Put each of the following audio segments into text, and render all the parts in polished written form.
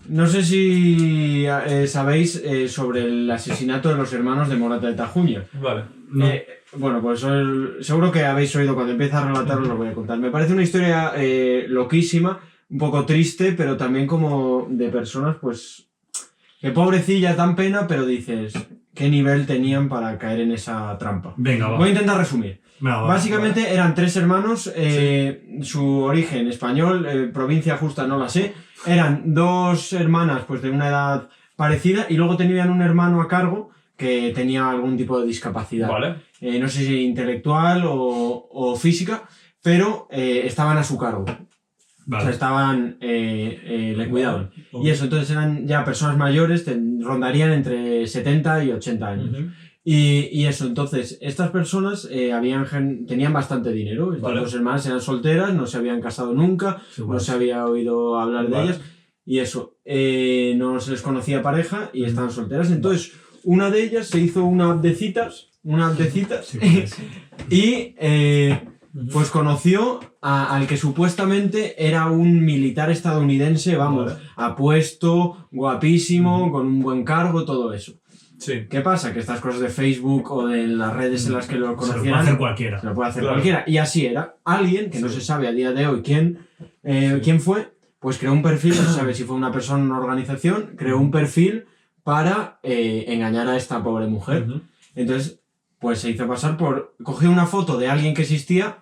No sé si sabéis sobre el asesinato de los hermanos de Morata de Tajuña. Vale. No. Bueno, pues seguro que habéis oído, cuando empiece a relatar os lo voy a contar. Me parece una historia loquísima, un poco triste, pero también como de personas, pues, que pobrecillas, dan pena, pero dices, ¿qué nivel tenían para caer en esa trampa? Venga, va. Voy a intentar resumir. Venga, va. Básicamente eran 3 hermanos, su origen español, provincia justa no la sé, eran 2 hermanas pues de una edad parecida y luego tenían un hermano a cargo que tenía algún tipo de discapacidad. Vale. No sé si intelectual o física, pero estaban a su cargo. Vale. O sea, estaban, le cuidaban. Y eso, entonces eran ya personas mayores, rondarían entre 70 y 80 años. Ujú. Y eso, entonces, estas personas tenían bastante dinero. Estas Vale. 2 hermanas eran solteras, no se habían casado nunca, Sí, no bueno. se había oído hablar de Vale. ellas. Y eso, no se les conocía pareja y estaban solteras. Entonces, una de ellas se hizo una app de citas, Sí, pues. y pues conoció al que supuestamente era un militar estadounidense, vamos, Vale. apuesto, guapísimo, con un buen cargo, todo eso. Sí. ¿Qué pasa? Que estas cosas de Facebook o de las redes en las que lo Se lo puede conocieran hacer cualquiera. se lo puede hacer Claro. cualquiera. Y así era. Alguien, que no Sí. se sabe a día de hoy quién fue, pues creó un perfil, no se sabe si fue una persona o una organización, creó un perfil para engañar a esta pobre mujer. Ujú. Entonces, pues se hizo pasar cogió una foto de alguien que existía,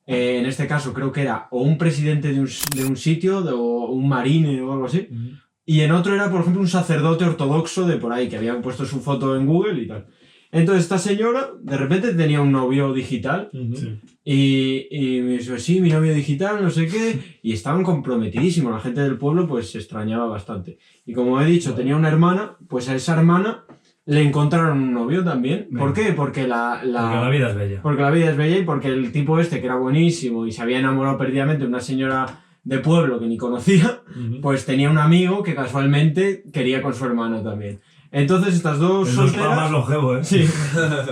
en este caso creo que era o un presidente de un sitio, o un marine o algo así, Ujú. y en otro era, por ejemplo, un sacerdote ortodoxo de por ahí, que habían puesto su foto en Google y tal. Entonces esta señora, de repente tenía un novio digital, Ujú. Sí. y me dijo, sí, mi novio digital, no sé qué, y estaban comprometidísimos, la gente del pueblo pues se extrañaba bastante. Y como he dicho, tenía una hermana, pues a esa hermana le encontraron un novio también. ¿Por qué? Porque Porque la vida es bella. porque la vida es bella y porque el tipo este, que era buenísimo y se había enamorado perdidamente de una señora de pueblo que ni conocía, Ujú. pues tenía un amigo que casualmente quería con su hermano también. Entonces estas dos Eso es para solteras... más longevo, ¿eh? Sí.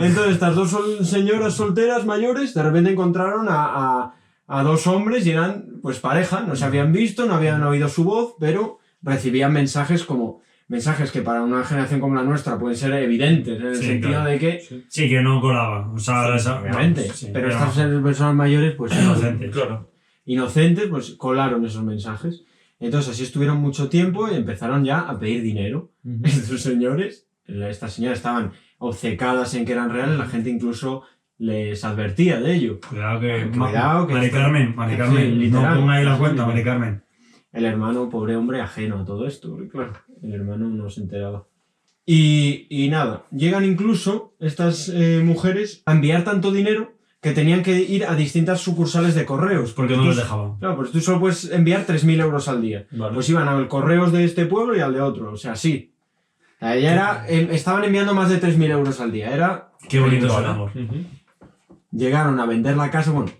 Entonces estas dos señoras solteras mayores de repente encontraron a 2 hombres y eran pues pareja, no se habían visto, no habían oído su voz, pero recibían mensajes que para una generación como la nuestra pueden ser evidentes, en el Sí, sentido claro. de que, Sí. Sí, que no colaba. O sea, obviamente, sí, pero estas personas mayores pues inocentes. inocentes, pues colaron esos mensajes. Entonces así estuvieron mucho tiempo y empezaron ya a pedir dinero. Ujú. Estos señores, estas señoras estaban obcecadas en que eran reales, la gente incluso les advertía de ello. Cuidado que... Cuidado que Mari esto- Carmen, Sí, literal. no ponga ahí la cuenta, Mari Carmen. El hermano, pobre hombre, ajeno a todo esto, porque, claro, el hermano no se enteraba. Y nada, llegan incluso estas mujeres a enviar tanto dinero que tenían que ir a distintas sucursales de correos. Porque no tú- les dejaban. Claro, pues tú solo puedes enviar 3.000 euros al día. Vale. Pues iban al correos de este pueblo y al de otro, o sea, sí. O sea, estaban enviando más de 3.000 euros al día, era... Qué bonito es Vale. el amor. Ujú. Llegaron a vender la casa, bueno,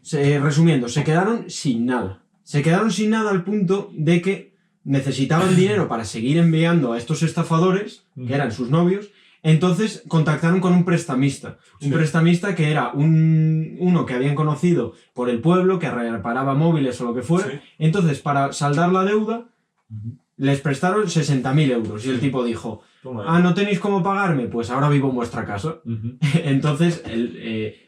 resumiendo, se quedaron sin nada. Se quedaron sin nada al punto de que necesitaban dinero para seguir enviando a estos estafadores, que eran sus novios, entonces contactaron con un prestamista. Un Sí. prestamista que era uno que habían conocido por el pueblo, que reparaba móviles o lo que fuera. Sí. Entonces, para saldar la deuda, les prestaron 60.000 euros. Y el tipo dijo, Toma ahí. ¿no tenéis cómo pagarme? Pues ahora vivo en vuestra casa. Ujú. Entonces,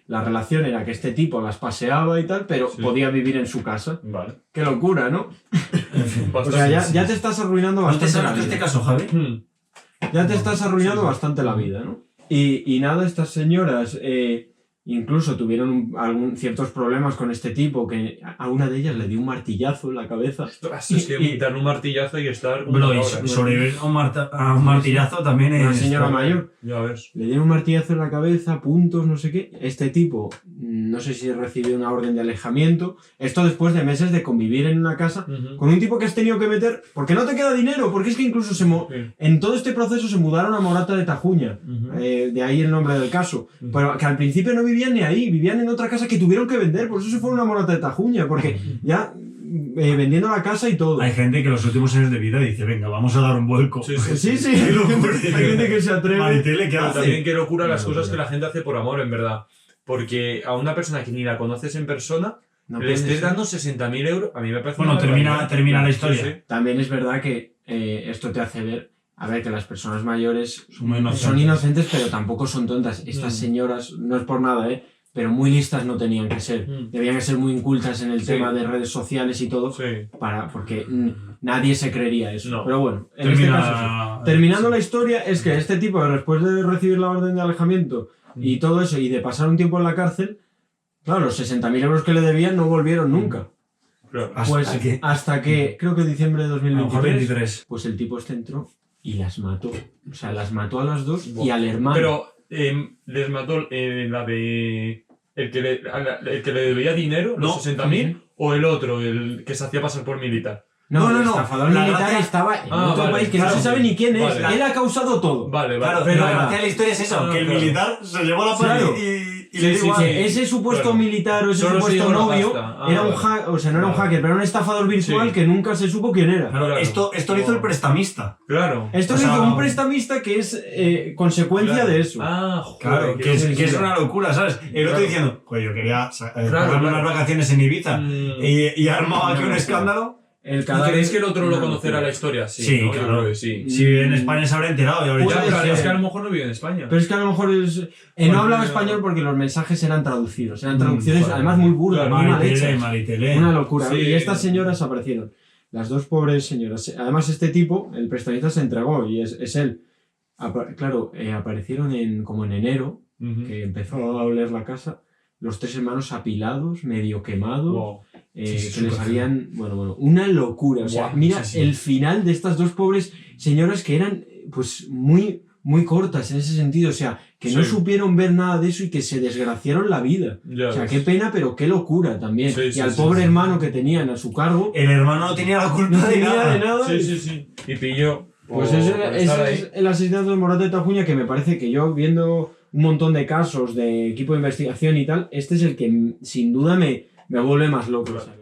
la relación era que este tipo las paseaba y tal, pero Sí. podía vivir en su casa. Vale. Qué locura, ¿no? O Bastante. sea, ya te estás arruinando ¿No te bastante la sabes de este vida. caso, Javi? Mm. Ya te estás arruinando Sí, sí. bastante la vida, ¿no? Y nada, estas señoras incluso tuvieron ciertos problemas con este tipo, que a una de ellas le dio un martillazo en la cabeza. Ostras, es que Y- dar un martillazo y estar... Bro, y una hora. sobrevivir a un martillazo también es... Una señora mayor. Ya ves. Le dieron un martillazo en la cabeza, puntos, no sé qué. Este tipo, no sé si recibió una orden de alejamiento. Esto después de meses de convivir en una casa Ujú. con un tipo que has tenido que meter, porque no te queda dinero, porque es que incluso Sí. en todo este proceso se mudaron a Morata de Tajuña, Ujú. de ahí el nombre del caso, Ujú. pero que al principio no vivían ni ahí, vivían en otra casa que tuvieron que vender, por eso se fueron a Morata de Tajuña, porque ya vendiendo la casa y todo. Hay gente que en los últimos años de vida dice, venga, vamos a dar un vuelco. Sí, sí. Sí, sí, hay gente que se atreve. Maritele, ¿qué Pero hace? también qué locura las Una cosas que locura. la gente hace por amor, en verdad. Porque a una persona que ni la conoces en persona, No le puede estés ser. dando 60.000 euros, a mí me parece Bueno, una barbaridad. termina la historia. Sí, sí. También es verdad que esto te hace ver, a ver, que las personas mayores Son muy inocentes. son inocentes, pero tampoco son tontas. Estas señoras, no es por nada, pero muy listas no tenían que ser. Debían ser muy incultas en el Sí. tema de redes sociales y todo, Sí. porque nadie se creería eso. No. Pero bueno, en este caso sí. Terminando la historia, es que este tipo, después de recibir la orden de alejamiento y todo eso, y de pasar un tiempo en la cárcel, claro, los 60.000 euros que le debían no volvieron nunca. Claro. Pues hasta que, creo que diciembre de A lo mejor 2023, 23. pues el tipo este entró y las mató. O sea, las mató a las dos Buah. y al hermano. Pero les mató la de. El que le debía dinero, los No, 60.000, o el otro, el que se hacía pasar por militar. No, No, el no. estafador La militar gracia- estaba en Ah, otro vale, país que no claro. se sabe ni quién es. Vale. Él ha causado todo. Vale, Claro, vale. pero la Pero- gracia de la historia es eso, Ah, que el claro. militar se llevó la pala Claro. y Sí, le dio sí, igual. sí. Que ese supuesto Claro. militar o ese Solo se supuesto llevó la novio pasta. era un Vale. hacker, o sea, no era un Vale. hacker, pero era un estafador virtual Sí. que nunca se supo quién era. Claro, Claro. esto lo hizo el prestamista. Claro. Esto O lo sea, hizo un prestamista que es consecuencia Claro. de eso. Ah, joder, Claro, qué que es locura. una locura, ¿sabes? El otro Claro. diciendo, pues yo quería Claro, pagarme claro. unas vacaciones en Ibiza Mm. y armaba aquí No, un no, escándalo. El ¿Y cadáver- creéis que el otro lo una conocerá locura. la historia? Sí, Sí, ¿no? Yo claro. creo que sí. Si en España se habrá enterado y habría Puede Ya, dicho, pero ser. es que a lo mejor no vive en España. Pero es que a lo mejor es... no hablaba español porque los mensajes eran traducidos. Eran traducciones, joder. además muy burdas, Claro, muy mal Maritele, hechas. Maritele. Una locura. Sí. Y estas señoras aparecieron. Las dos pobres señoras. Además, este tipo, el prestamista, se entregó y es él. Claro, aparecieron como en enero, Ujú. que empezó a oler la casa. Los tres hermanos apilados, medio quemados. Wow. Sí, sí, Que les súper habían... Bueno, una locura. O sea, Guau, mira sí, sí. el final de estas dos pobres señoras que eran, pues, muy, muy cortas en ese sentido. O sea, que no Sí. supieron ver nada de eso y que se desgraciaron la vida. Ya O sea, ves. qué pena, pero qué locura también. Sí, Y sí, al sí, pobre sí. hermano que tenían a su cargo, El hermano no tenía la culpa no de tenía nada. de nada. Sí, sí, sí. Y pilló. Pues por ese estar es ahí. el asesinato de Morato de Tajuña, que me parece que yo, viendo un montón de casos de equipo de investigación y tal, este es el que sin duda me vuelve más loco. Claro. ¿sabes?